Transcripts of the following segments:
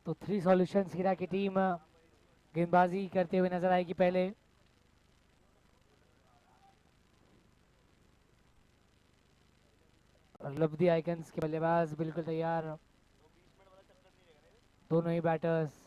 तो three solutions हीरा की team गेंदबाजी करते हुए नजर आएगी पहले। और लब्धि आइकन्स के बल्लेबाज बिल्कुल तैयार, दोनों ही बैटर्स।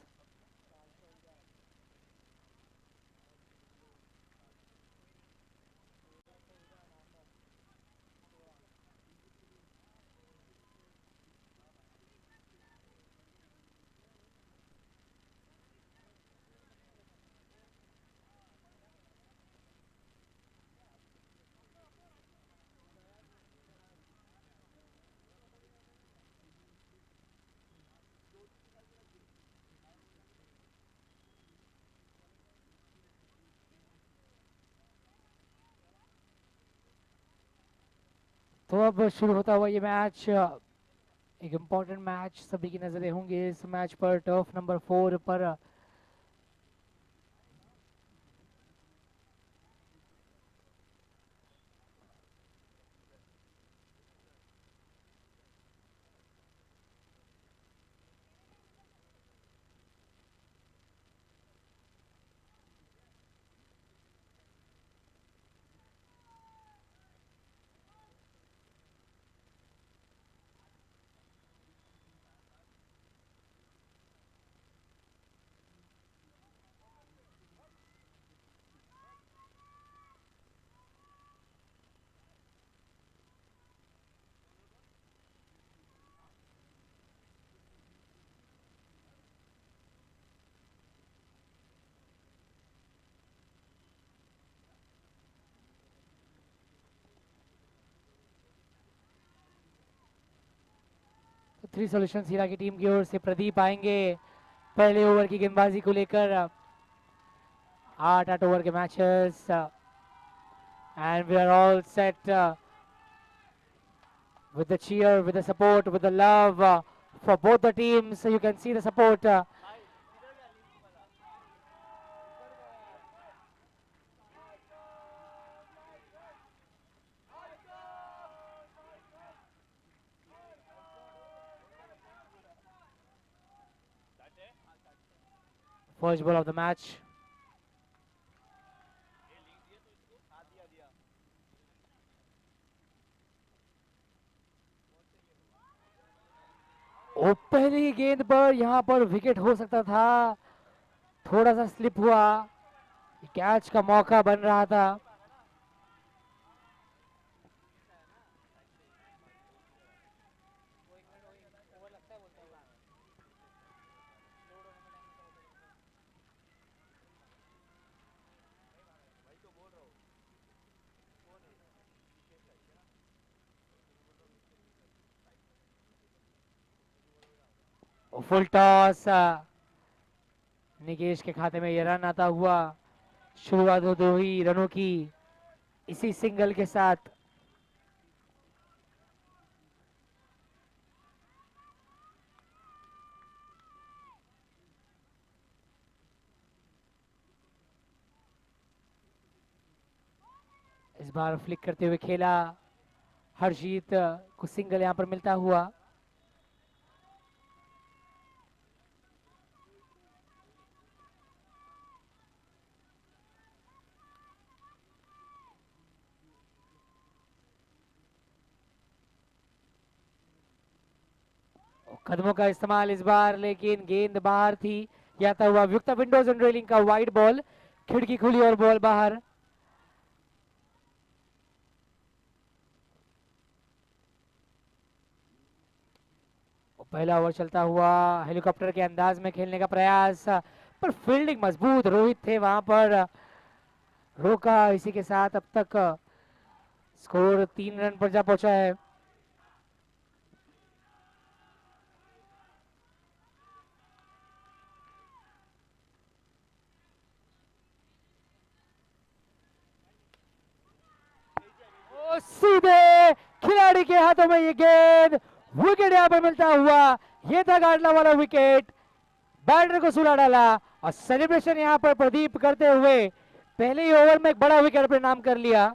तो अब शुरू होता हुआ ये मैच, एक इम्पोर्टेंट मैच, सभी की नजरें होंगी इस मैच पर, टर्फ नंबर 4 पर। तो थ्री सॉल्यूशंस हीरा की टीम की ओर से प्रदीप आएंगे पहले ओवर की गेंदबाजी को लेकर। 8 ओवर के matches, and we are all set with the cheer, with the support, with the love for both the teams. So you can see the support. First ball of the match. ओ पहली गेंद पर यहाँ पर wicket हो सकता था, थोड़ा सा स्लिप हुआ, कैच का मौका बन रहा था। फुल टॉस, निकेश के खाते में ये रन आता हुआ। शुरुआत हो दो ही रनों की इसी सिंगल के साथ। इस बार फ्लिक करते हुए खेला, हरजीत को सिंगल यहां पर मिलता हुआ। कदमों का इस्तेमाल इस बार, लेकिन गेंद बाहर थी। जाता हुआ युक्ता विंडोज एंड रेलिंग का वाइड बॉल, खिड़की खुली और बॉल बाहर। पहला ओवर चलता हुआ, हेलीकॉप्टर के अंदाज में खेलने का प्रयास, पर फील्डिंग मजबूत, रोहित थे वहां पर, रोका। इसी के साथ अब तक स्कोर 3 रन पर जा पहुंचा है। सीधे खिलाड़ी के हाथों में ये गेंद, विकेट यहां पर मिलता हुआ। ये था गाड़ना वाला विकेट, बैटर को सुला डाला। और सेलिब्रेशन यहां पर प्रदीप करते हुए पहले ही ओवर में एक बड़ा विकेट अपने नाम कर लिया।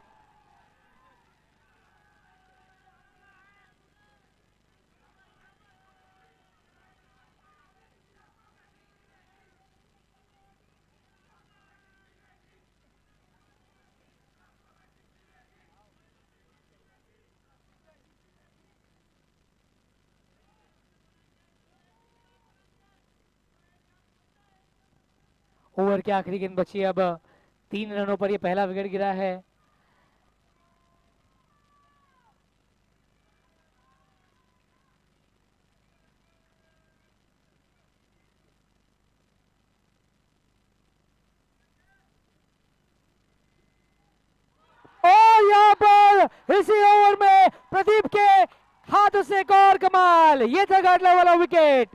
ओवर की आखिरी गेंद बची अब 3 रनों पर ये पहला विकेट गिरा है। और यहाँ पर इसी ओवर में प्रदीप के हाथों से एक और कमाल, ये था गाटला वाला विकेट,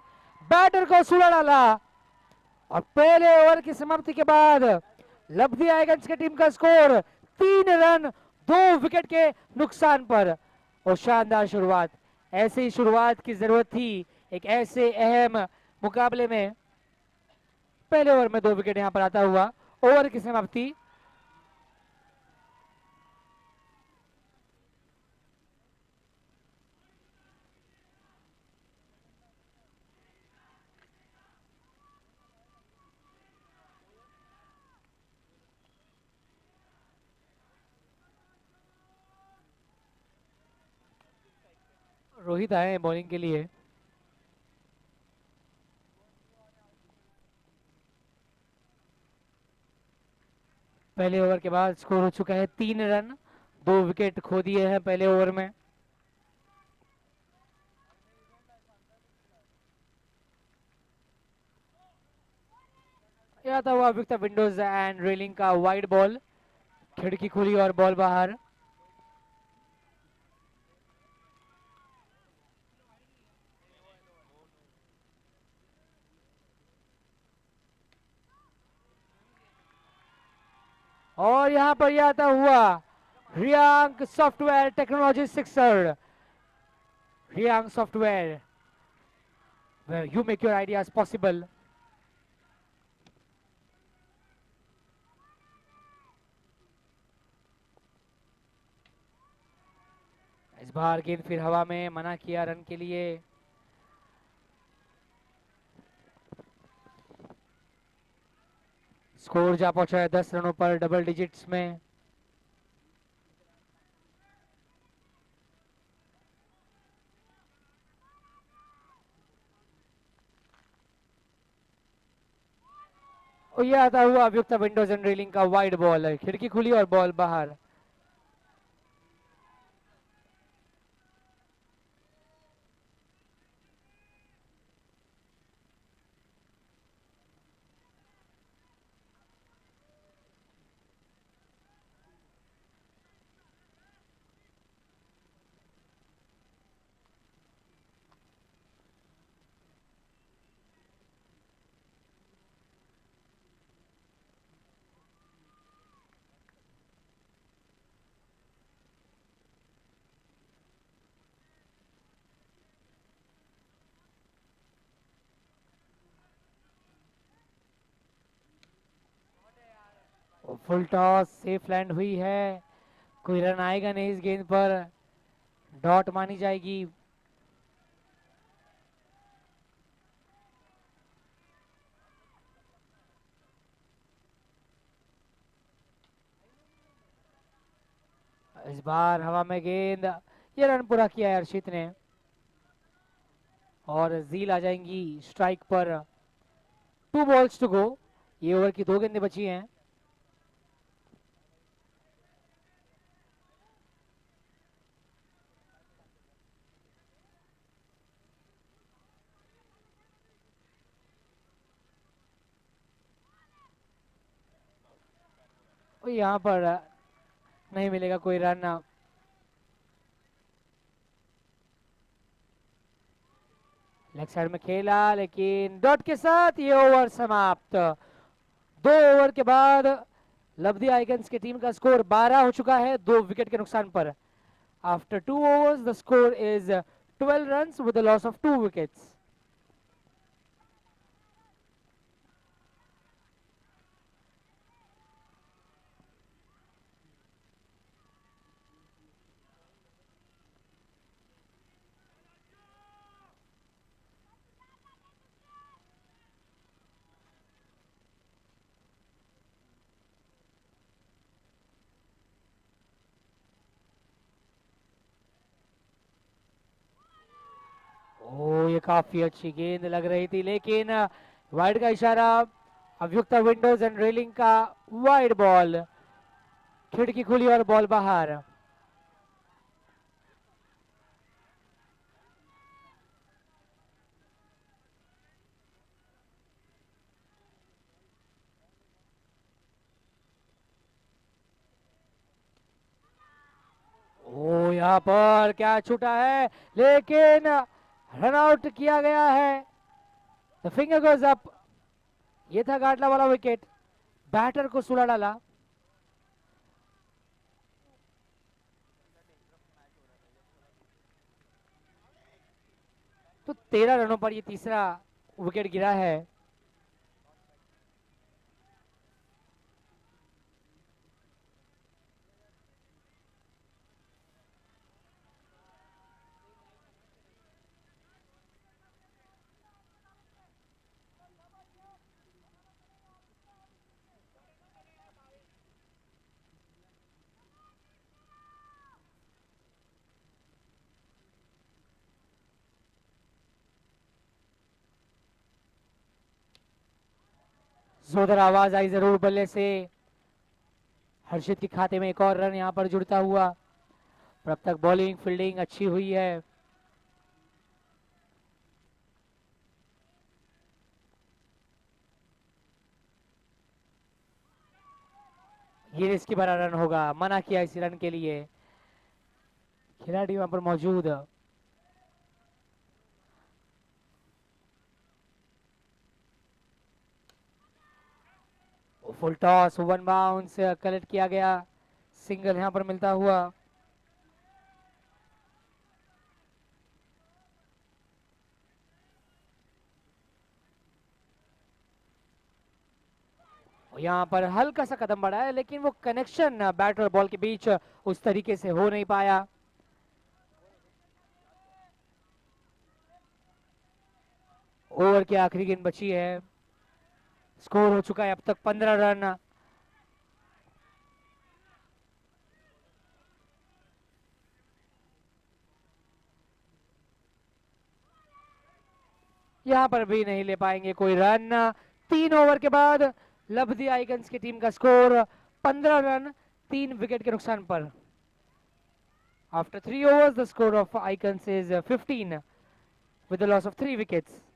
बैटर को सुला डाला। और पहले ओवर की समाप्ति के बाद लब्धि आइगन्स की टीम का स्कोर 3 रन 2 विकेट के नुकसान पर। और शानदार शुरुआत, ऐसी ही शुरुआत की जरूरत थी एक ऐसे अहम मुकाबले में। पहले ओवर में 2 विकेट यहां पर आता हुआ, ओवर की समाप्ति। रोहित आए बॉलिंग के लिए। पहले ओवर के बाद स्कोर हो चुका है 3 रन, 2 विकेट खो दिए हैं पहले ओवर में। यह था हुआ विक्टर विंडोज एंड रेलिंग का वाइड बॉल, खिड़की खुली और बॉल बाहर। और यहां पर यह आता हुआ Reang software technology sixer. Riyang software, where you make your ideas possible। इस बार गेंद फिर हवा में, मना किया रन के लिए। स्कोर जा पहुंचा है 10 रनों पर, डबल डिजिट्स में। और यह आता हुआ अभियुक्त विंडोज एंड रेलिंग का वाइड बॉल है, खिड़की खुली और बॉल बाहर। फुल टॉस सेफ लैंड हुई है, कोई रन आएगा नहीं इस गेंद पर, डॉट मानी जाएगी। इस बार हवा में गेंद, ये रन पूरा किया है हर्षित ने। और जील आ जाएंगी स्ट्राइक पर। 2 बॉल्स टू गो, ये ओवर की 2 गेंदें बची हैं। और यहाँ पर नहीं मिलेगा कोई रन। लेग साइड में खेला, लेकिन डॉट के साथ ये ओवर समाप्त। 2 ओवर के बाद लब्धि आइगन्स की टीम का स्कोर 12 हो चुका है, 2 विकेट के नुकसान पर। After 2 overs the score is 12 runs with the loss of 2 wickets। ओ, ये काफी अच्छी गेंद लग रही थी, लेकिन वाइड का इशारा अभियुक्त विंडोज एंड रेलिंग का वाइड बॉल, खिड़की खुली और बॉल बाहर। ओ यहाँ पर क्या छूटा है, लेकिन रन आउट किया गया है। The finger goes up. ये था गाटला वाला विकेट, बैटर को सुला डाला। तो 13 रनों पर ये तीसरा विकेट गिरा है। जोरदार आवाज आई जरूर बल्ले से। हर्षित के खाते में एक और रन यहां पर जुड़ता हुआ। पर अब तक बॉलिंग फील्डिंग अच्छी हुई है। ये रिस्की भरा रन होगा, मना किया इस रन के लिए खिलाड़ी वहां पर मौजूद। Full toss, one bounce collect किया गया, सिंगल यहां पर मिलता हुआ। यहाँ पर हल्का सा कदम बढ़ा है, लेकिन वो कनेक्शन बैट और बॉल के बीच उस तरीके से हो नहीं पाया। ओवर की आखिरी गेंद बची है। स्कोर हो चुका है अब तक 15 रन। यहाँ पर भी नहीं ले पाएंगे कोई रन। 3 ओवर के बाद लब्धि आइकन्स की टीम का स्कोर 15 रन 3 विकेट के नुकसान पर। After 3 overs the score of icons is 15 with the loss of 3 wickets.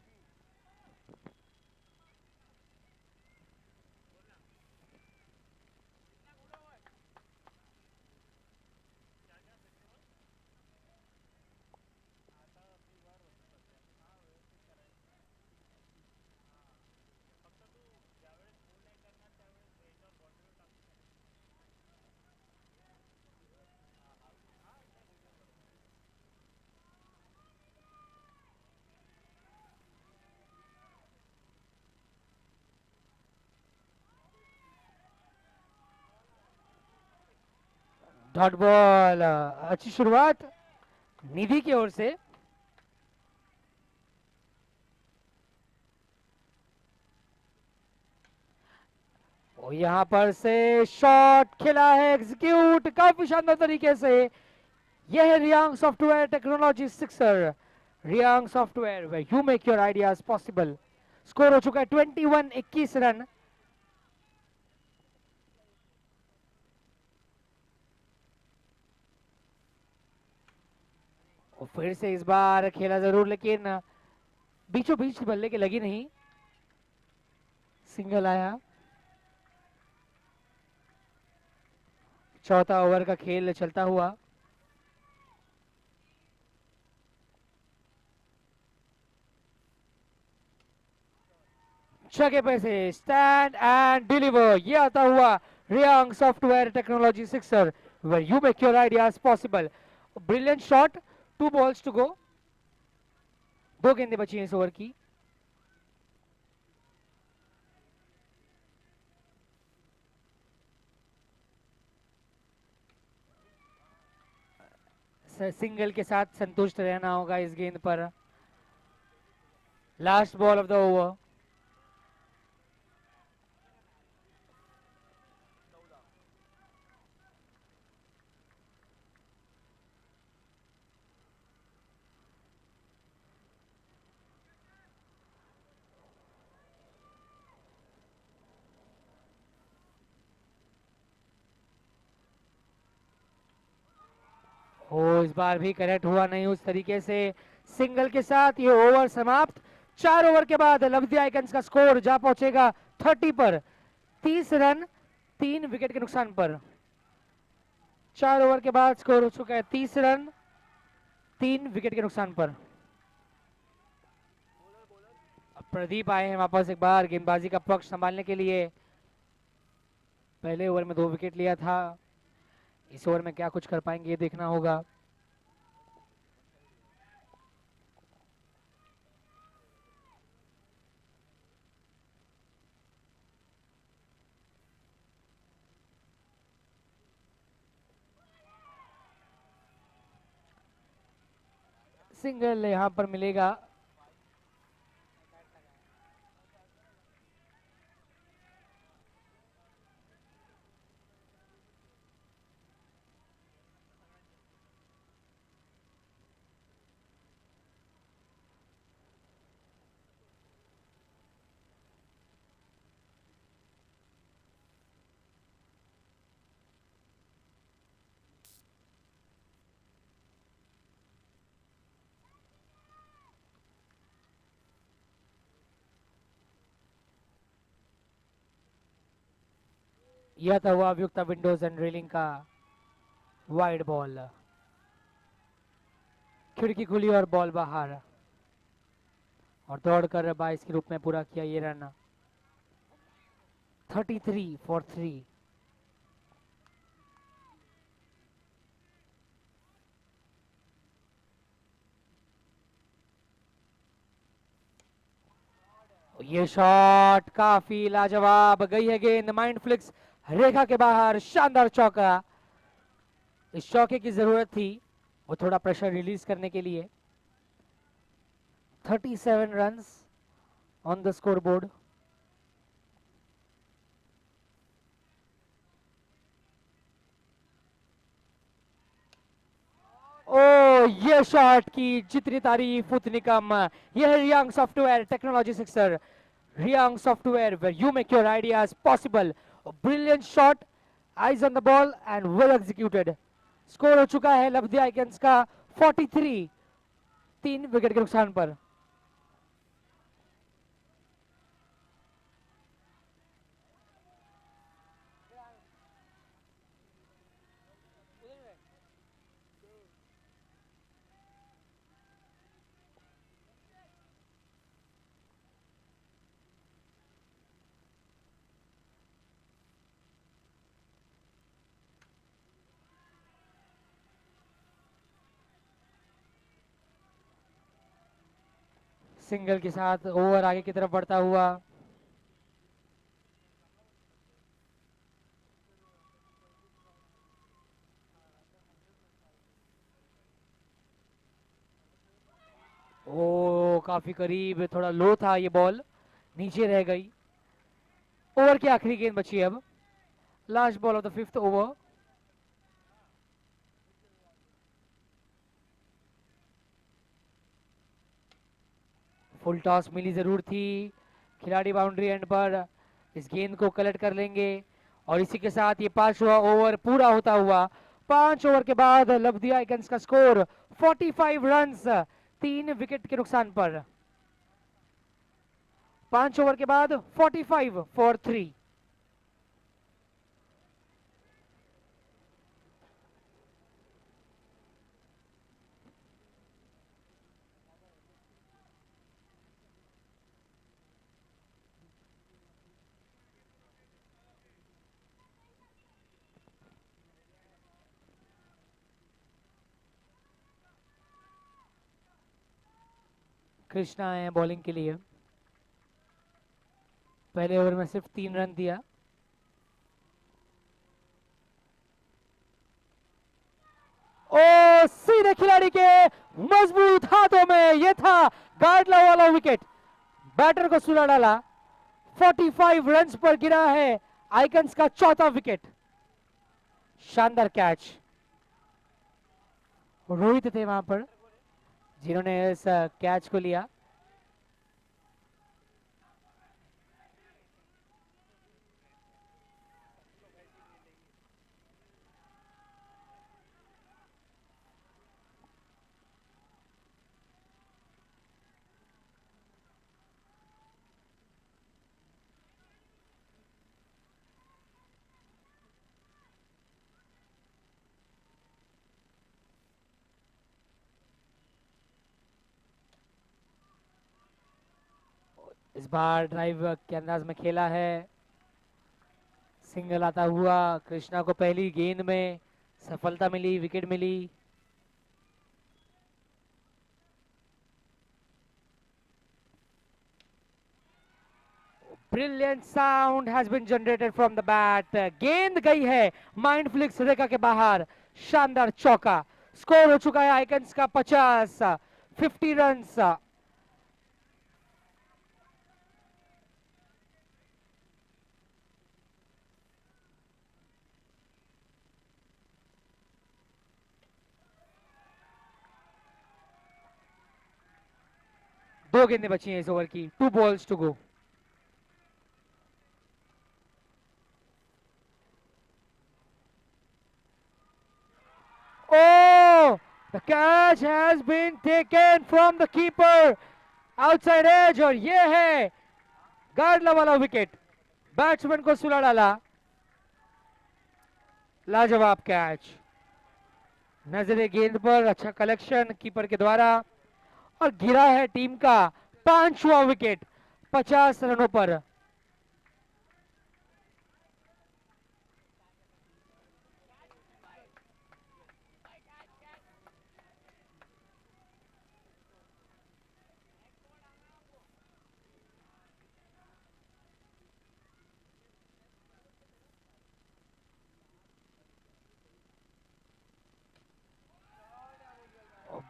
Dot ball, अच्छी शुरुआत निधि की ओर से। और यहाँ पर से शॉट खेला है, एग्जीक्यूट काफी शानदार तरीके से। यह है Riyang software technology sixer. Riyang software where you make your ideas possible। Score हो चुका है 21-21 रन। और फिर से इस बार खेला जरूर, लेकिन बीचों बीच बल्ले के लगी नहीं, सिंगल आया। चौथा ओवर का खेल चलता हुआ। छके पे से स्टैंड एंड डिलीवर, ये आता हुआ Reang software technology sixer where you make your ideas possible। Brilliant shot, 2 balls to go। 2 गेंदें बची हैं इस ओवर की। सिंगल के साथ संतुष्ट रहना होगा इस गेंद पर। Last ball of the over. हो इस बार भी कनेक्ट हुआ नहीं उस तरीके से। सिंगल के साथ ये ओवर समाप्त। 4 ओवर के बाद लवदी आइकन्स का स्कोर जा पहुंचेगा 30 पर। 30 रन 3 विकेट के नुकसान पर। 4 ओवर के बाद स्कोर हो चुका है 30 रन 3 विकेट के नुकसान पर। अब प्रदीप आए हैं वापस एक बार गेंदबाजी का पक्ष संभालने के लिए। पहले ओवर में 2 विकेट लिया था, इस ओवर में क्या कुछ कर पाएंगे ये देखना होगा। सिंगल यहां पर मिलेगा। यह था हुआ अभियुक्ता विंडोज एंड रेलिंग का वाइड बॉल। खिड़की खुली और बॉल बाहर, और दौड़कर 22 के रूप में पूरा किया ये रन। 33 फॉर 3। ये शॉट काफी लाजवाब, गई है गेंद माइंड फ्लिक्स रेखा के बाहर। शानदार चौका, इस चौके की जरूरत थी वो थोड़ा प्रेशर रिलीज करने के लिए। 37 runs on the scoreboard. ओ ये शॉट की जितनी तारीफ उतनी कम। यह है Riyang software technology sixer. Riyang software where you make your ideas possible. A brilliant shot, eyes on the ball and well executed. Score हो चुका है लवदी आइकन्स का 43, 3 विकेट के नुकसान पर। सिंगल के साथ ओवर आगे की तरफ बढ़ता हुआ। ओ काफी करीब, थोड़ा लो था ये बॉल, नीचे रह गई। ओवर की आखिरी गेंद बची है अब, last ball of the 5th over. Full toss मिली जरूर थी, खिलाड़ी बाउंड्री एंड पर इस गेंद को कलेक्ट कर लेंगे। और इसी के साथ ये 5वां ओवर पूरा होता हुआ। 5 ओवर के बाद लवदी आइकन्स का स्कोर 45 रन्स 3 विकेट के नुकसान पर। 5 ओवर के बाद 45 फॉर 3। कृष्णा है बॉलिंग के लिए। पहले ओवर में सिर्फ 3 रन दिया। ओ सीधे खिलाड़ी के मजबूत हाथों में, यह था गार्डला वाला विकेट, बैटर को सुला डाला। 45 रन्स पर गिरा है आइकन्स का चौथा विकेट। शानदार कैच। रोहित थे वहां पर जिन्होंने इस कैच को लिया। इस बार ड्राइव के अंदाज में खेला है, सिंगल आता हुआ। कृष्णा को पहली गेंद में सफलता मिली, विकेट मिली। Brilliant sound has been generated from the bat. गेंद गई है माइंडफ्लिक्स रेखा के बाहर। शानदार चौका। स्कोर हो चुका है आइकन्स का 50, 50 रन्स। दो गेंदें बची हैं इस ओवर की, 2 balls to go। Oh, the catch has been taken from the keeper outside edge, और ये है गार्डला वाला विकेट। बैट्समैन को सुला डाला। लाजवाब कैच। नजरे गेंद पर, अच्छा कलेक्शन कीपर के द्वारा, और गिरा है टीम का 5वां विकेट 50 रनों पर।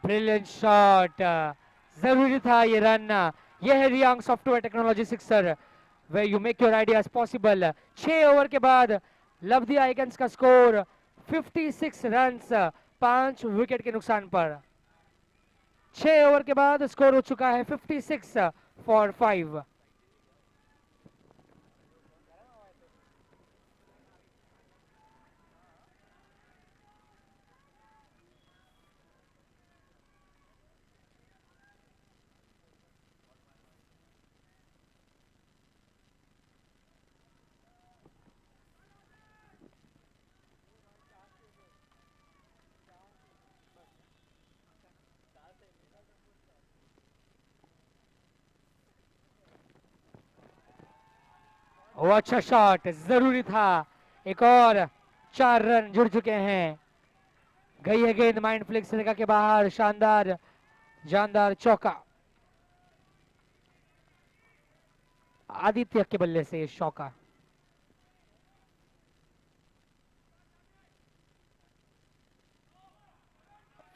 ब्रिलियंट शॉट, जरूरी था ये रन। ये है Riyang software technology sixer, where you make your ideas possible। 6 over के बाद लवदी आइकन्स का स्कोर 56 रन्स, 5 विकेट के नुकसान पर। 6 ओवर के बाद स्कोर हो चुका है 56 फॉर 5। वो अच्छा शॉट, जरूरी था। एक और 4 रन जुड़ चुके हैं। गई है गेंद माइंड फ्लिक्स रेखा के बाहर। शानदार जानदार चौका। आदित्य के बल्ले से चौका।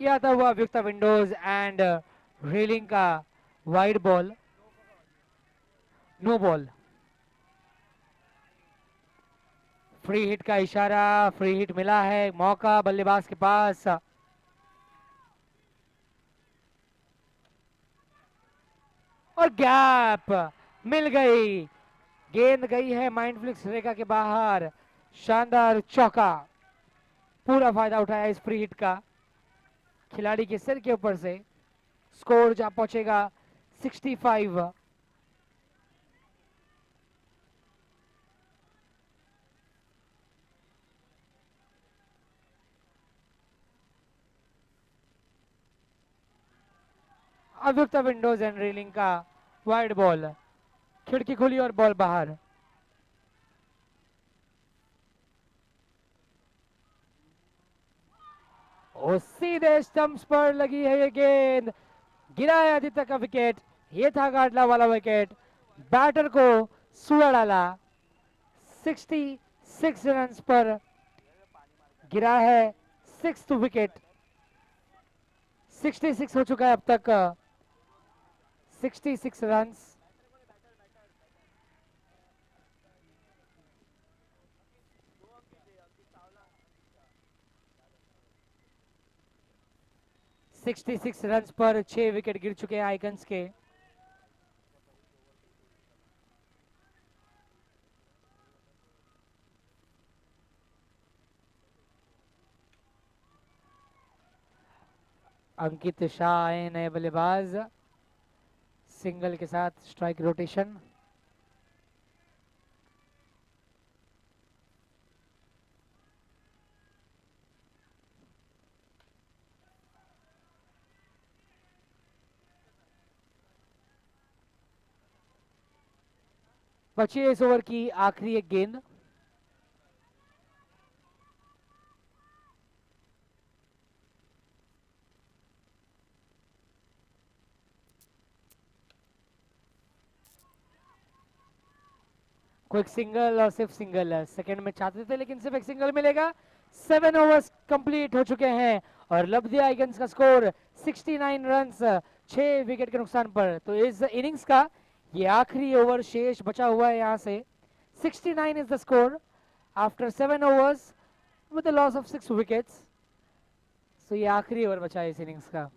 यह आता हुआ विक्टर विंडोज एंड रेलिंग का wide ball, no ball. Free hit का इशारा, फ्री हिट मिला है, मौका बल्लेबाज के पास। और गैप मिल गई। गेंद गई है माइंडफ्लिक्स रेखा के बाहर। शानदार चौका। पूरा फायदा उठाया इस फ्री हिट का खिलाड़ी के सिर के ऊपर से। स्कोर जा पहुंचेगा 65। अभियुक्त विंडोज एंड रेलिंग का वाइड बॉल। खिड़की खुली और बॉल बाहर। और सीधे स्टंप्स पर लगी है ये गेंद। गिरा है आदित्य का विकेट। ये था गाडला वाला विकेट। बैटर को सुला डाला। 66 रन पर गिरा है 6th विकेट। 66 हो चुका है अब तक। 66 रन। सिक्सटी सिक्स रन पर 6 विकेट गिर चुके हैं आइकन्स के। अंकित शाह आए नए बल्लेबाज, सिंगल के साथ स्ट्राइक रोटेशन। बची है इस ओवर की आखिरी एक गेंद। क्विक सिंगल और सिर्फ सिंगल है, सेकंड में चाहते थे लेकिन सिर्फ एक सिंगल मिलेगा। 7 ओवर्स कंप्लीट हो चुके हैं और लब्धि आइगन्स का स्कोर 69 रन्स 6 विकेट के नुकसान पर। तो इस इनिंग्स का ये आखिरी ओवर शेष बचा हुआ है यहाँ से। 69 is the score after 7 overs with the loss of 6 wickets. So ये आखिरी ओवर बचा है इस इनिंग्स का।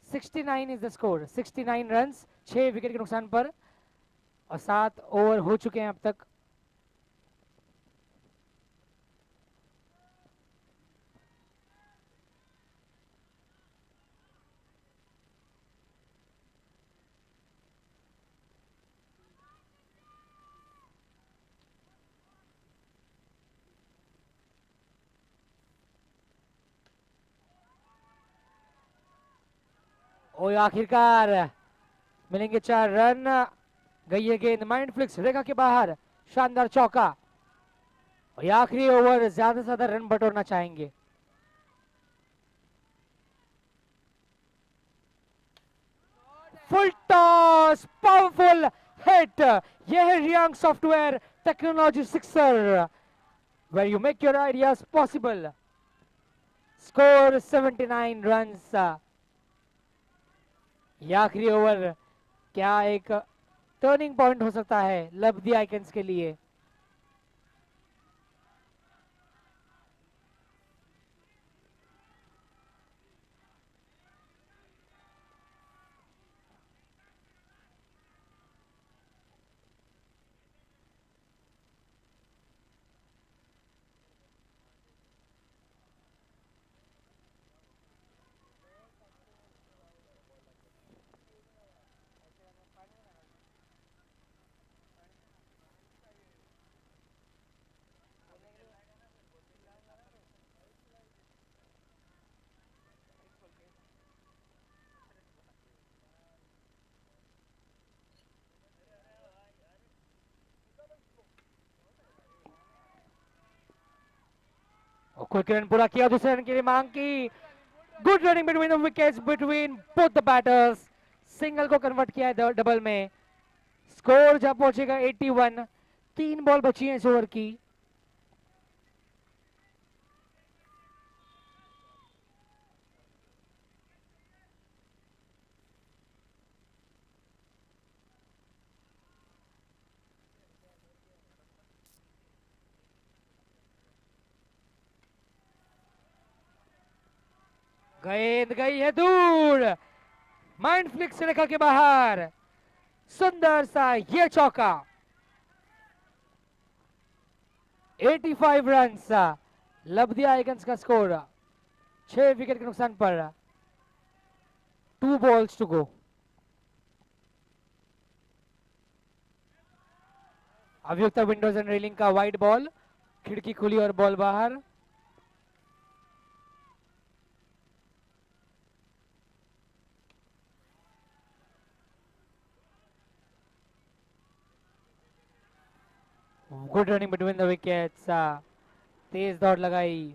$69 is the score, 69 runs 6 wicket के नुकसान पर और 7 ओवर हो चुके हैं अब तक। और आखिरकार मिलेंगे 4 रन। गई है गेंद माइंड फ्लिक्स रेखा के बाहर, शानदार चौका। और ये आखिरी ओवर ज्यादा से ज्यादा रन बटोरना चाहेंगे। Full toss, powerful hit. यह है Riyang software technology sixer, where you make your ideas possible. Score 79 runs. ये आखिरी ओवर क्या एक टर्निंग पॉइंट हो सकता है लब्धि आइकन्स के लिए। क्विक रन पूरा किया, दूसरे रन के लिए मांग की। Good running between the wickets between both the batters. Single को कन्वर्ट किया है डबल में। स्कोर जहां पहुंचेगा 81। 3 बॉल बची हैं इस ओवर की। गेंद गई है दूर, माइंड फ्लिक्स रेखा के बाहर। सुंदर सा ये चौका। 85 रन्स लब्धि आइगन्स का स्कोर 6 विकेट के नुकसान पर। 2 बॉल्स टू गो। अभियुक्त विंडोज एंड रेलिंग का वाइड बॉल, खिड़की खुली और बॉल बाहर। Good running between the wickets. तेज दौड़ लगाई।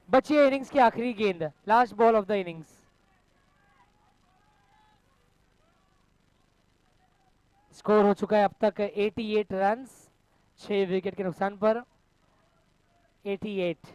बची है इनिंग्स की आखिरी गेंद, last ball of the innings. Score हो चुका है अब तक 88 रन्स 6 विकेट के नुकसान पर। 88।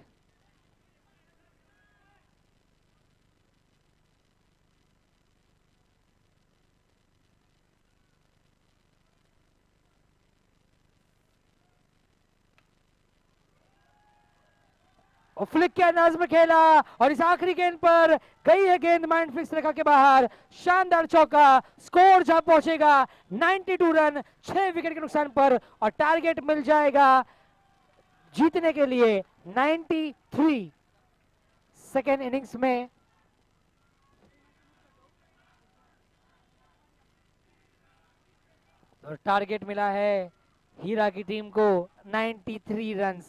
और फ्लिक के अंदाज में खेला और इस आखिरी गेंद पर गई है गेंद माइंड फ्लिक्स रेखा के बाहर। शानदार चौका। स्कोर जहां पहुंचेगा 92 रन 6 विकेट के नुकसान पर और टारगेट मिल जाएगा जीतने के लिए 93। सेकेंड इनिंग्स में और टारगेट मिला है हीरा की टीम को 93 रन।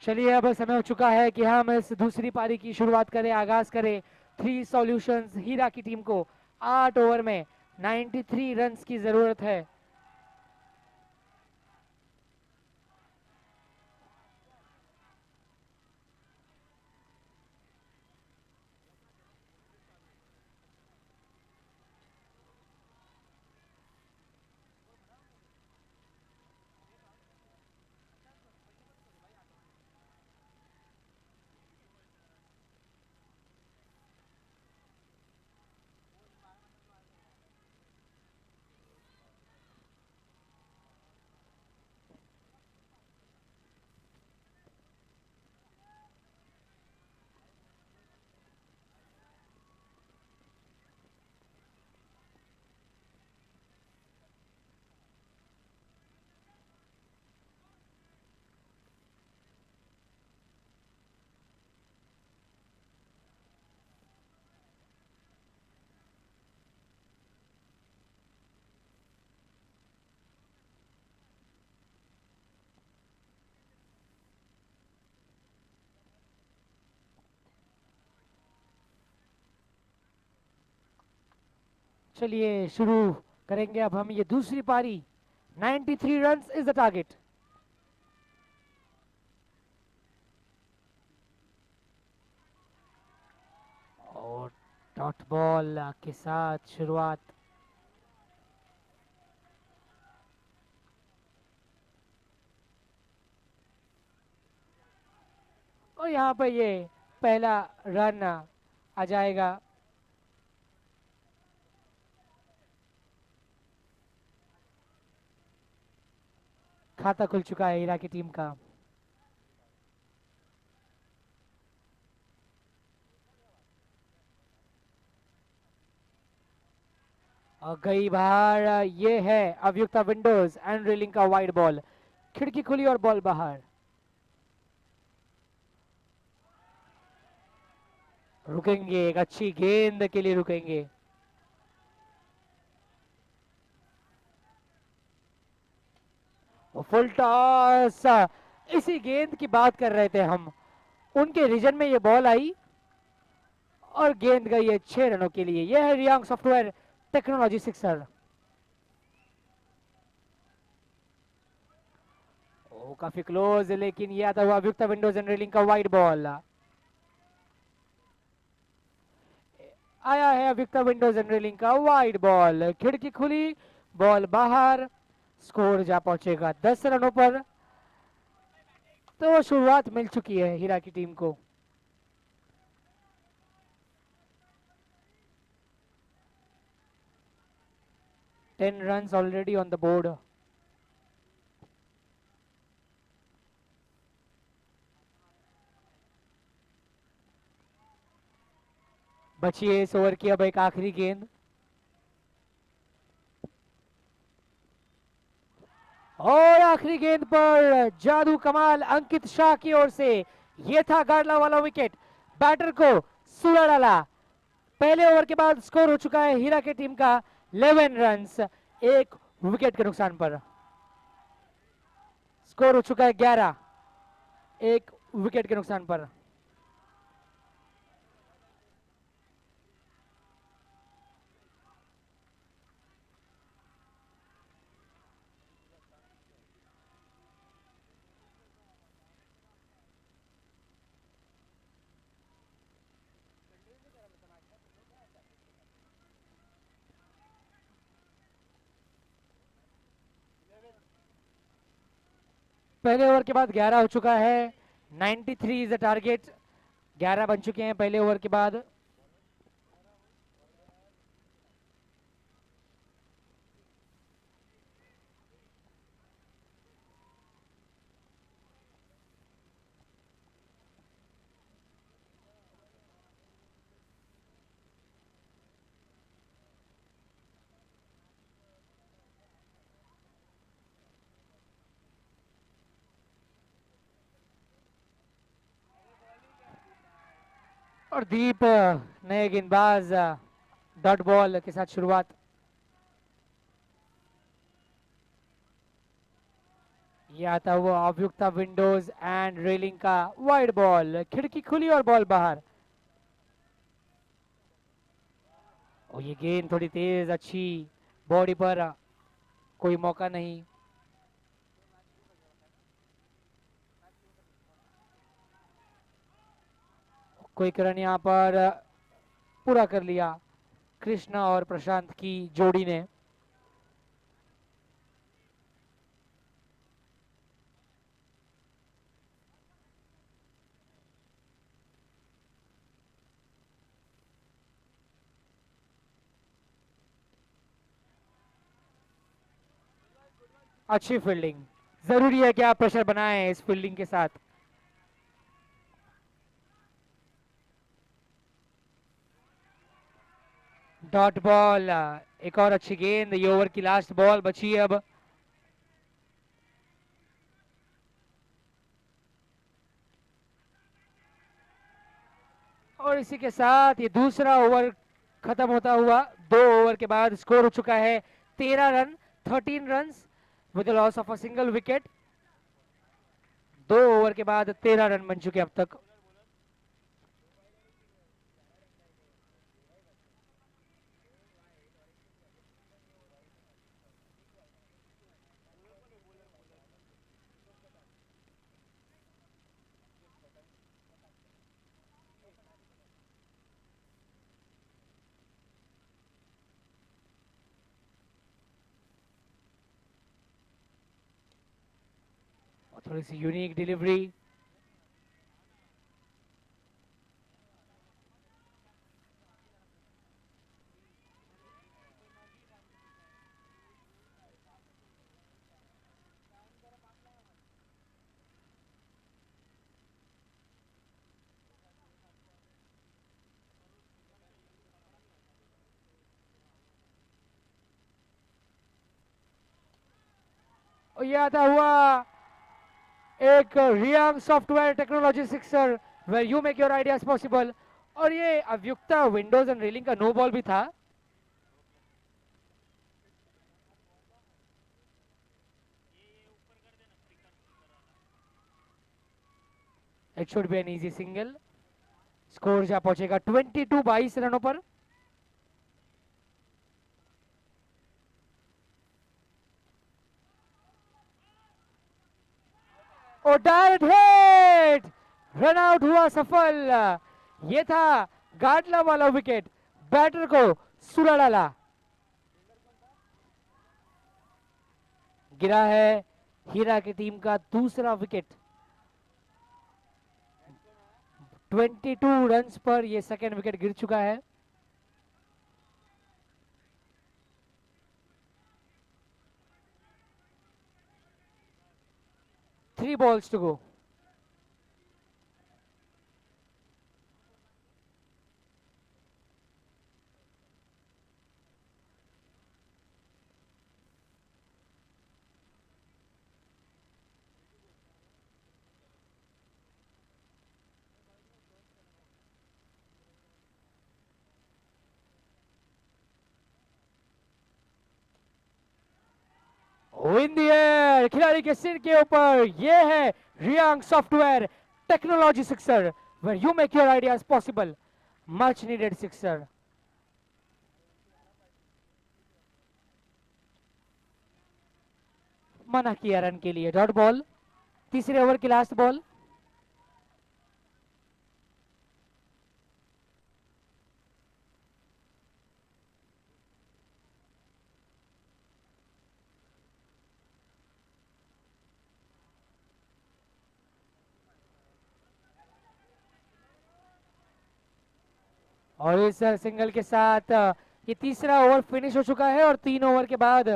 चलिए अब समय हो चुका है कि हम इस दूसरी पारी की शुरुआत करें, आगाज करें। थ्री सॉल्यूशंस हीरा की टीम को 8 ओवर में 93 रन्स की जरूरत है। चलिए शुरू करेंगे अब हम ये दूसरी पारी। 93 रन्स इज द टारगेट। और डॉट बॉल के साथ शुरुआत। और यहाँ पर ये पहला रन आ जाएगा। खाता खुल चुका है हीरा की टीम का। और गई बाहर। ये है अभियुक्ता विंडोज एंड रेलिंग का वाइड बॉल। खिड़की खुली और बॉल बाहर। रुकेंगे, एक अच्छी गेंद के लिए रुकेंगे। Full toss. इसी गेंद की बात कर रहे थे हम। उनके रीजन में ये बॉल आई और गेंद गई है 6 रनों के लिए। यह है रियांग सॉफ्टवेयर टेक्नोलॉजी सिक्सर। ओ काफी क्लोज, लेकिन ये आता हुआ अभियुक्ता विंडोज एंड रेलिंग का वाइड बॉल। आया है अभियुक्ता विंडोज एंड रेलिंग का वाइड बॉल। खिड़की खुली, बॉल बाहर। स्कोर जा पहुंचेगा 10 रनों पर। तो शुरुआत मिल चुकी है हीरा की टीम को। Ten runs already on the board. बची है इस ओवर की अब एक आखिरी गेंद। और आखिरी गेंद पर जादू कमाल अंकित शाह की ओर से। यह था गाड़ला वाला विकेट। बैटर को सुला डाला। पहले ओवर के बाद स्कोर हो चुका है हीरा की टीम का 11 रन्स, एक विकेट के नुकसान पर। स्कोर हो चुका है 11, एक विकेट के नुकसान पर। पहले ओवर के बाद 11 हो चुका है। 93 इज द टारगेट। 11 बन चुके हैं पहले ओवर के बाद। और दीप नए गेंदबाज डॉट बॉल के साथ शुरुआत। ये आता हुआ अभियुक्ता विंडोज एंड रेलिंग का वाइड बॉल, खिड़की खुली और बॉल बाहर। और ये गेंद थोड़ी तेज, अच्छी बॉडी पर, कोई मौका नहीं। क्विक रन यहाँ पर पूरा कर लिया कृष्णा और प्रशांत की जोड़ी ने। अच्छी फील्डिंग, जरूरी है कि आप प्रेशर बनाएं इस फील्डिंग के साथ। डॉट बॉल, एक और अच्छी गेंद। ये ओवर की लास्ट बॉल बची है अब। और इसी के साथ ये दूसरा ओवर खत्म होता हुआ। 2 ओवर के बाद स्कोर हो चुका है 13 run, 13 run with loss of a single wicket. 2 over के बाद 13 रन बन चुके अब तक। थोड़ी सी यूनिक डिलीवरी। और ये आता हुआ एक Riyang software technology sixer, where you make your ideas possible. और ये अव्युक्ता विंडोज एंड रेलिंग का नो बॉल भी था। It should be an easy single. Score जा पहुंचेगा 22 रनों पर। और डायरेक्ट हिट, रन आउट हुआ सफल। ये था गाडला वाला विकेट, बैटर को सुला डाला। गिरा है हीरा की टीम का दूसरा विकेट। 22 रन्स पर यह सेकेंड विकेट गिर चुका है। Three balls to go. In the air, खिलाड़ी के सिर के ऊपर। यह है Riyang software technology sixer, where you make your ideas possible. Much needed sixer. मना किया रन के लिए। डॉट बॉल, तीसरे ओवर की लास्ट बॉल। और इस सिंगल के साथ ये तीसरा ओवर फिनिश हो चुका है। और 3 ओवर के बाद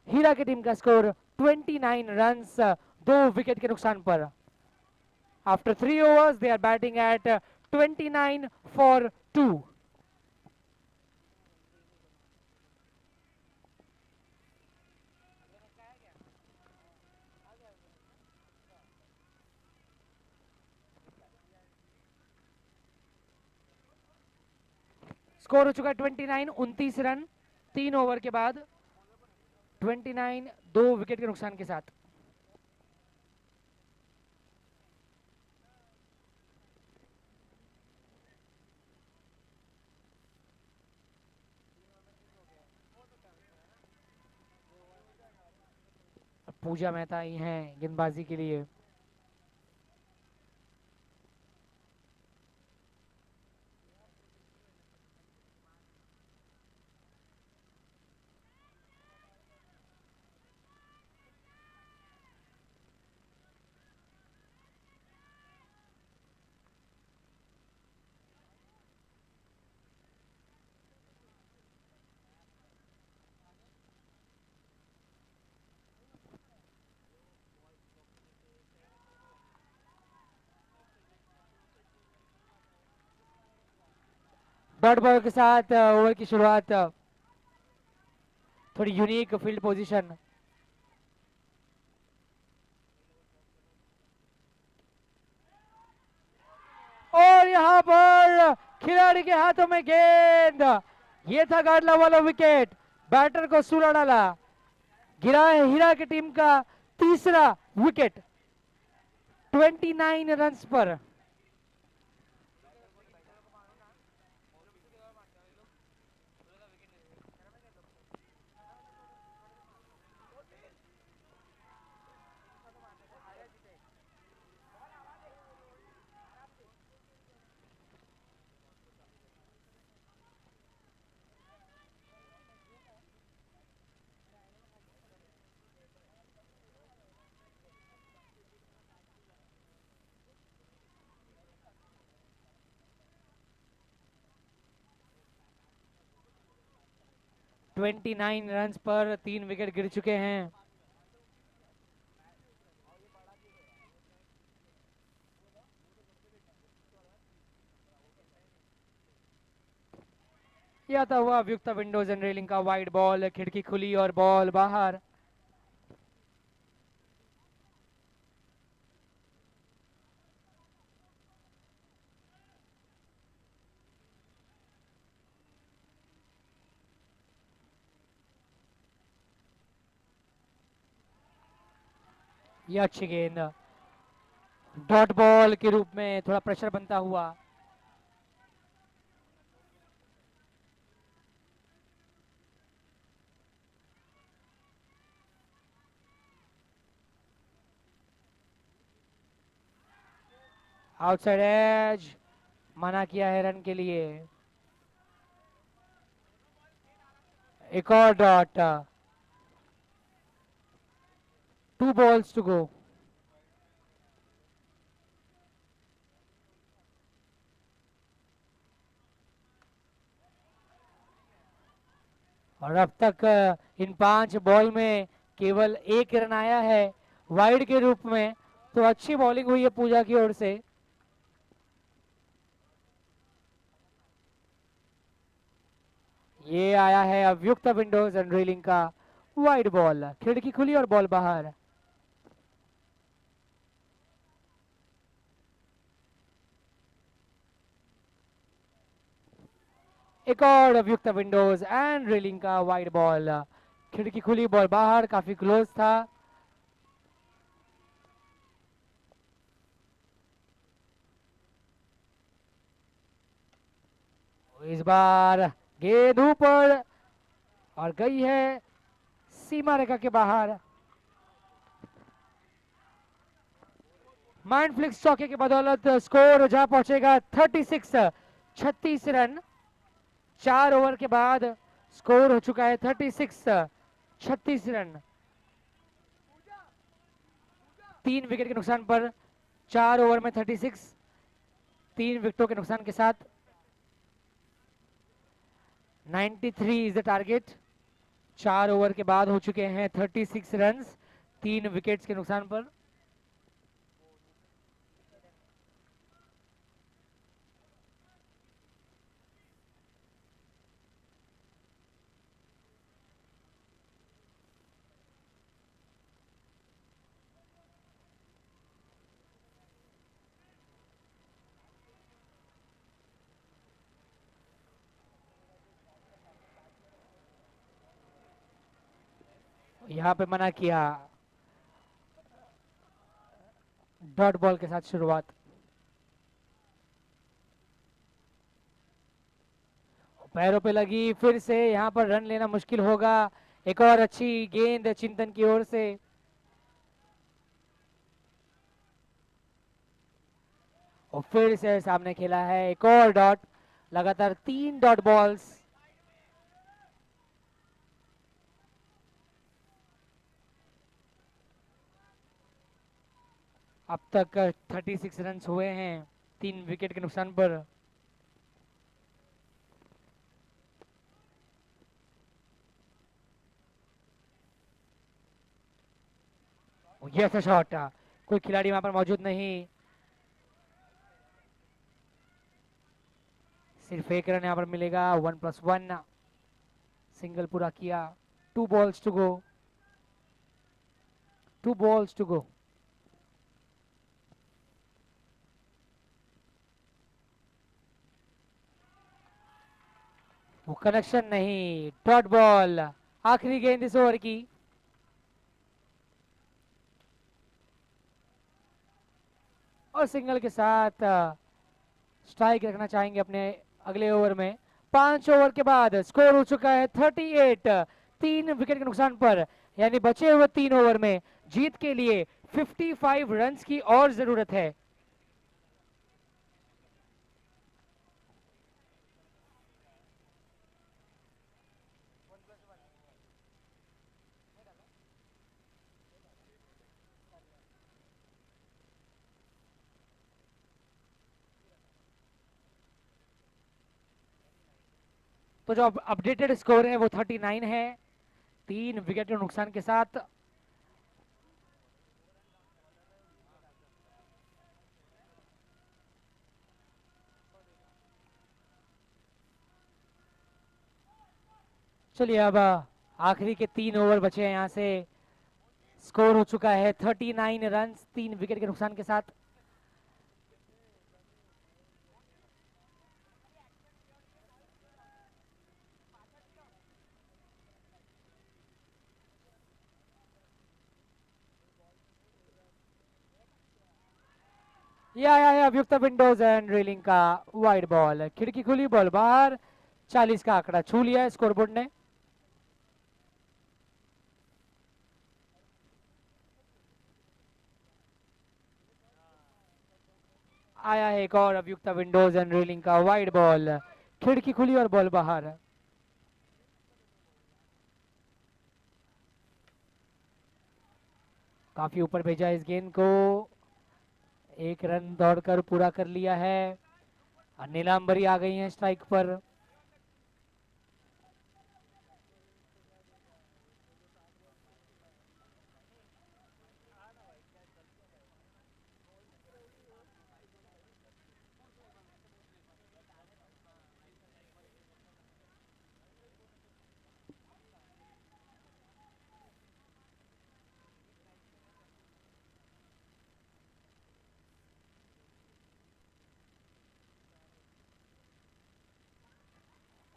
हीरा की टीम का स्कोर 29 रन्स, 2 विकेट के नुकसान पर। After 3 overs they are batting at 29 for 2। Score हो चुका है 29, 29 रन 3 ओवर के बाद। 29, 2 विकेट के नुकसान के साथ। पूजा मेहता आई हैं गेंदबाजी के लिए। डॉट बॉल के साथ ओवर की शुरुआत, थोड़ी यूनिक फील्ड पोजीशन। और यहाँ पर खिलाड़ी के हाथों में गेंद, ये था गाडला वाला विकेट, बैटर को सूला डाला। गिरा है हीरा की टीम का तीसरा विकेट 29 रन्स पर। ट्वेंटी 29 रन्स पर 3 विकेट गिर चुके हैं। यह था हुआ अभियुक्त विंडोज एंड रेलिंग का वाइड बॉल, खिड़की खुली और बॉल बाहर। यह अच्छी गेंद, डॉट बॉल के रूप में थोड़ा प्रेशर बनता हुआ। आउटसाइड एज, मना किया है रन के लिए। एक और डॉट, 2 बॉल्स टू गो। और अब तक इन 5 बॉल में केवल 1 रन आया है वाइड के रूप में, तो अच्छी बॉलिंग हुई है पूजा की ओर से। ये आया है अभियुक्त विंडोज एंड रेलिंग का वाइड बॉल, खिड़की खुली और बॉल बाहर। एक और अभियुक्त विंडोज एंड रेलिंग का वाइड बॉल, खिड़की खुली बॉल बाहर, काफी क्लोज था। इस बार गेंद ऊपर और गई है सीमा रेखा के बाहर। माइंड फ्लिक्स चौके की बदौलत स्कोर जा पहुंचेगा 36 रन। 4 ओवर के बाद स्कोर हो चुका है 36 रन। 3 विकेट के नुकसान पर 4 ओवर में 36, 3 विकेटों के नुकसान के साथ 93 इज द टारगेट। 4 ओवर के बाद हो चुके हैं 36 रन, 3 विकेट्स के नुकसान पर। यहां पे मना किया, डॉट बॉल के साथ शुरुआत। पैरों पे लगी, फिर से यहां पर रन लेना मुश्किल होगा। एक और अच्छी गेंद चिंतन की ओर से। और फिर से सामने खेला है एक और डॉट, लगातार 3 डॉट बॉल्स। अब तक 36 रन हुए हैं 3 विकेट के नुकसान पर। ये ऐसा शॉट, कोई खिलाड़ी वहां पर मौजूद नहीं, सिर्फ एक रन यहाँ पर मिलेगा। 1+1 सिंगल पूरा किया। 2 balls to go, 2 balls to go. वो कनेक्शन नहीं, डॉट बॉल। आखिरी गेंद इस ओवर की। और सिंगल के साथ स्ट्राइक रखना चाहेंगे अपने अगले ओवर में। 5 ओवर के बाद स्कोर हो चुका है 38, 3 विकेट के नुकसान पर। यानी बचे हुए 3 ओवर में जीत के लिए 55 रन्स की और जरूरत है। तो जो अपडेटेड स्कोर है वो 39 है, 3 विकेट के नुकसान के साथ। चलिए अब आखिरी के 3 ओवर बचे हैं यहाँ से। स्कोर हो चुका है 39 रन 3 विकेट के नुकसान के साथ। या अभियुक्त विंडोज एंड रेलिंग का वाइड बॉल, खिड़की खुली, बॉल बाहर। 40 का आंकड़ा छू लिया स्कोरबोर्ड ने। आया है एक और अभियुक्त विंडोज एंड रेलिंग का वाइड बॉल, खिड़की खुली और बॉल बाहर। काफी ऊपर भेजा इस गेंद को, 1 रन दौड़कर पूरा कर लिया है। नीलांबरी आ गई है स्ट्राइक पर।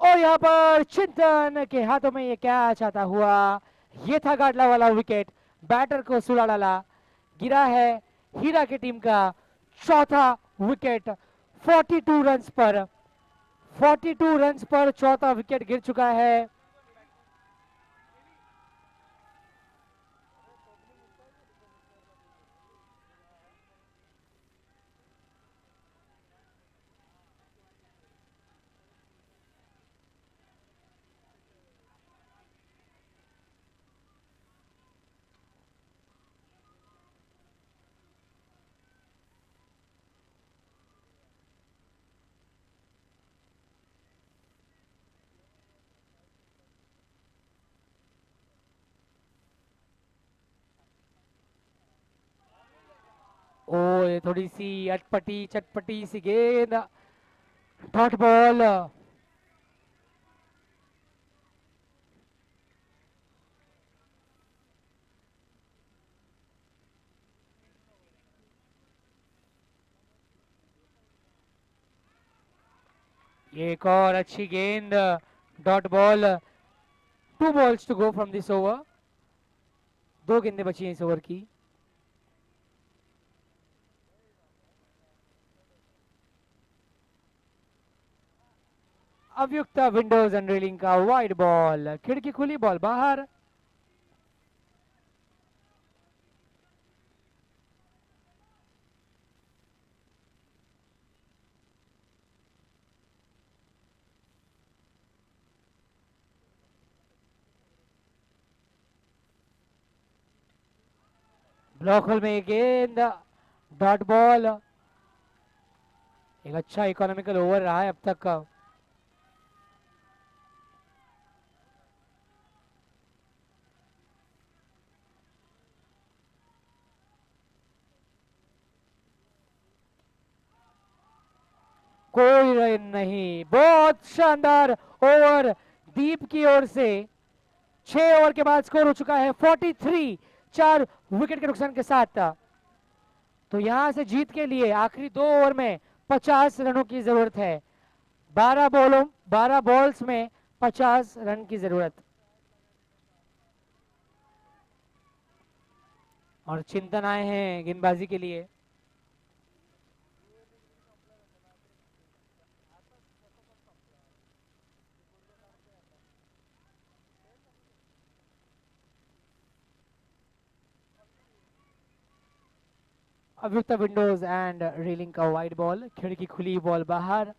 और यहाँ पर चिंतन के हाथों में ये कैच आता हुआ। ये था गाडला वाला विकेट, बैटर को सुला डाला। गिरा है हीरा की टीम का चौथा विकेट। 42 रन्स पर, 42 रन्स पर चौथा विकेट गिर चुका है। ओ ये थोड़ी सी अटपटी चटपटी सी गेंद, डॉट बॉल। एक और अच्छी गेंद, dot ball. 2 balls to go from this over. 2 गेंदें बची हैं इस ओवर की। अभियुक्त विंडोज एंड रेलिंग का वाइड बॉल, खिड़की खुली, बॉल बाहर। ब्लॉक होल में गेंद, डॉट बॉल। एक अच्छा इकोनॉमिकल ओवर रहा है अब तक का। कोई रन नहीं, बहुत शानदार ओवर दीप की ओर से। 6 ओवर के बाद स्कोर हो चुका है 43, 4 विकेट के नुकसान के साथ। तो यहां से जीत के लिए आखिरी 2 ओवर में 50 रनों की जरूरत है। 12 बॉल्स में 50 रन की जरूरत। और चिंतन आए हैं गेंदबाजी के लिए। अभियुक्त विंडोज एंड रेलिंग का वाइड बॉल, खिड़की खुली, बॉल बाहर।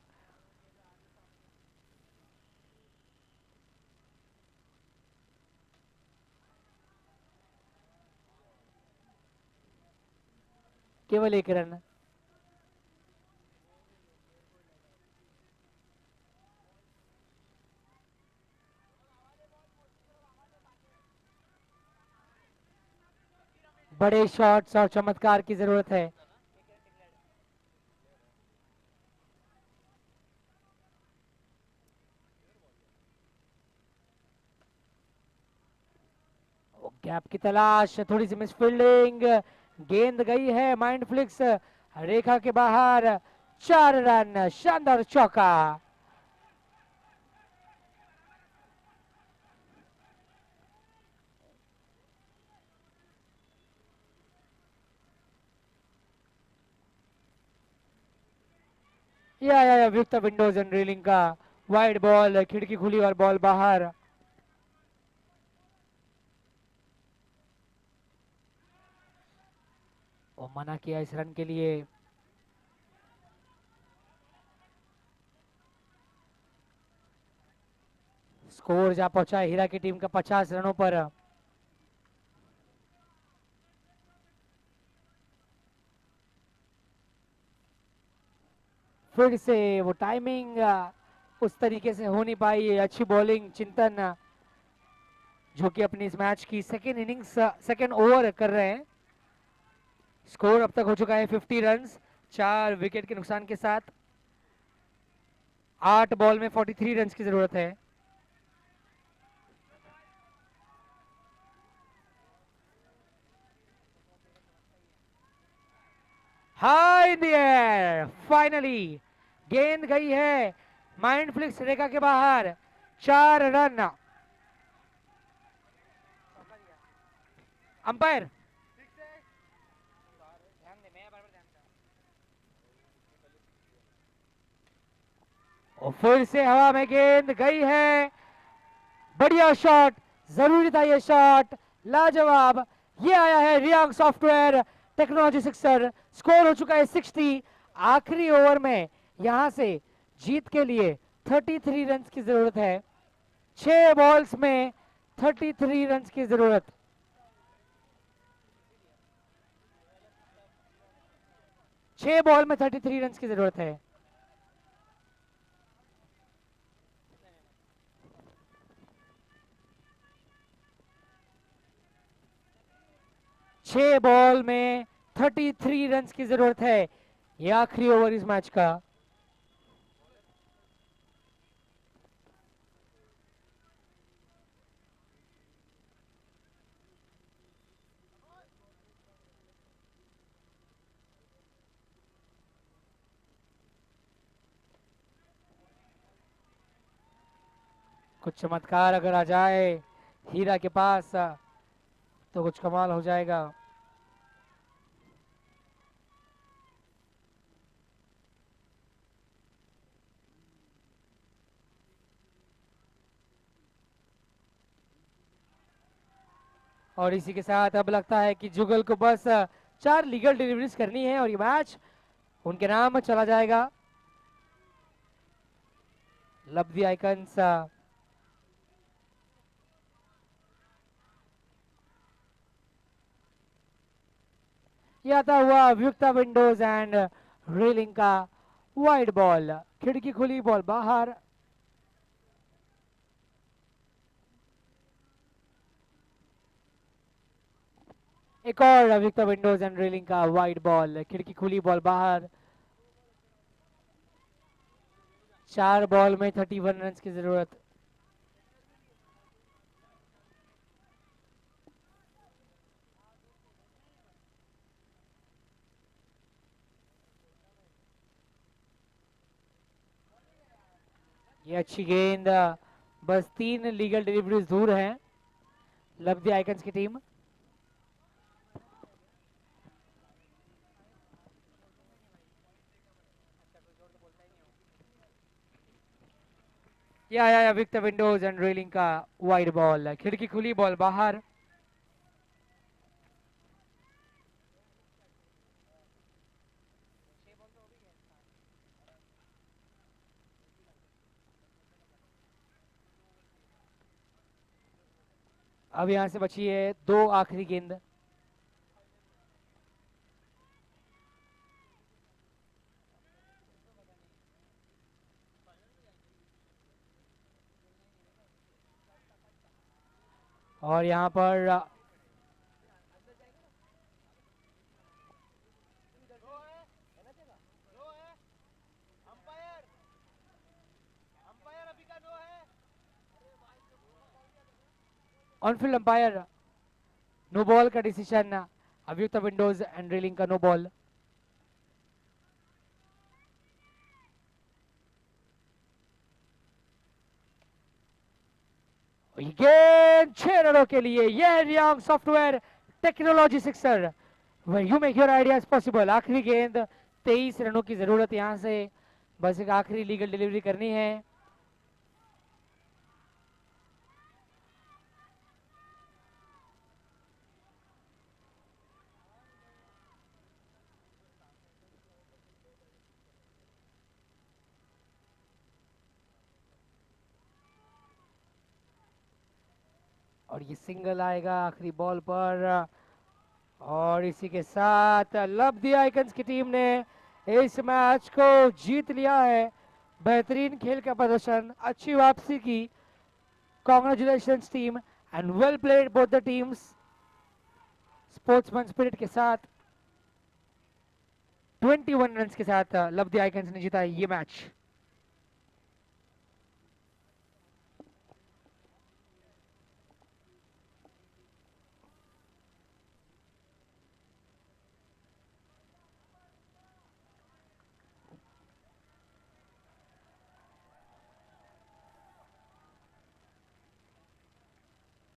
केवल एक रन। बड़े शॉट्स और चमत्कार की जरूरत है। गैप की तलाश, थोड़ी सी मिसफील्डिंग, गेंद गई है माइंड फ्लिक्स रेखा के बाहर। 4 रन, शानदार चौका। या अभियुक्त विंडोज एंड रेलिंग का वाइड बॉल, खिड़की खुली और बॉल बाहर। और मना किया इस रन के लिए। स्कोर जा पहुंचा है हीरा की टीम का 50 रनों पर। फिर से वो टाइमिंग उस तरीके से हो नहीं पाई। अच्छी बॉलिंग चिंतन, जो कि अपनी इस मैच की सेकेंड इनिंग्स, सेकेंड ओवर कर रहे हैं। स्कोर अब तक हो चुका है 50 रन्स, 4 विकेट के नुकसान के साथ। 8 बॉल में 43 रन्स की जरूरत है। High in the air, finally गेंद गई है माइंड फ्लिक्स रेखा के बाहर। 4 रन। अंपायर और फिर से हवा में गेंद गई है। बढ़िया शॉट, जरूरी था ये शॉट, लाजवाब। ये आया है Riyang software technology sixer. Score हो चुका है 60। आखिरी ओवर में यहां से जीत के लिए 33 रन की जरूरत है। 6 बॉल्स में 33 रन की जरूरत। 6 बॉल में 33 रन की जरूरत है। 6 बॉल में 33 रन की जरूरत है। ये आखिरी ओवर इस मैच का। कुछ चमत्कार अगर आ जाए हीरा के पास तो कुछ कमाल हो जाएगा। और इसी के साथ अब लगता है कि जुगल को बस 4 लीगल डिलीवरीज करनी है और ये मैच उनके नाम चला जाएगा। लब दी आइकन्स। ये आता हुआ विक्ता विंडोज एंड रेलिंग का वाइड बॉल, खिड़की खुली, बॉल बाहर। एक और विक्ता विंडोज एंड रेलिंग का वाइड बॉल, खिड़की खुली, बॉल बाहर। 4 बॉल में 31 रन की जरूरत। ये अच्छी गेंद, बस 3 लीगल डिलीवरीज दूर हैं लब्धि आइकन्स की टीम। ये आया विक्टर विंडोज एंड रेलिंग का वाइड बॉल, खिड़की खुली, बॉल बाहर। अब यहां से बची है 2 आखिरी गेंद। और यहां पर ऑनफील्ड अंपायर नो बॉल का डिसीजन, अभियुक्त विंडोज एंड रेलिंग का नो बॉल। गेंद 6 रनों के लिए, ये Reang software technology sixer, where you make your ideas possible। आखिरी गेंद, 23 रनों की जरूरत यहां से, बस एक आखिरी लीगल डिलीवरी करनी है। और ये सिंगल आएगा आखिरी बॉल पर, और इसी के साथ लब्धि आइकन्स की टीम ने इस मैच को जीत लिया है। बेहतरीन खेल का प्रदर्शन, अच्छी वापसी की, congratulations team and well played both the teams. Sportsman spirit के साथ 21 रन के साथ लब्धि आइकन्स ने जीता ये मैच।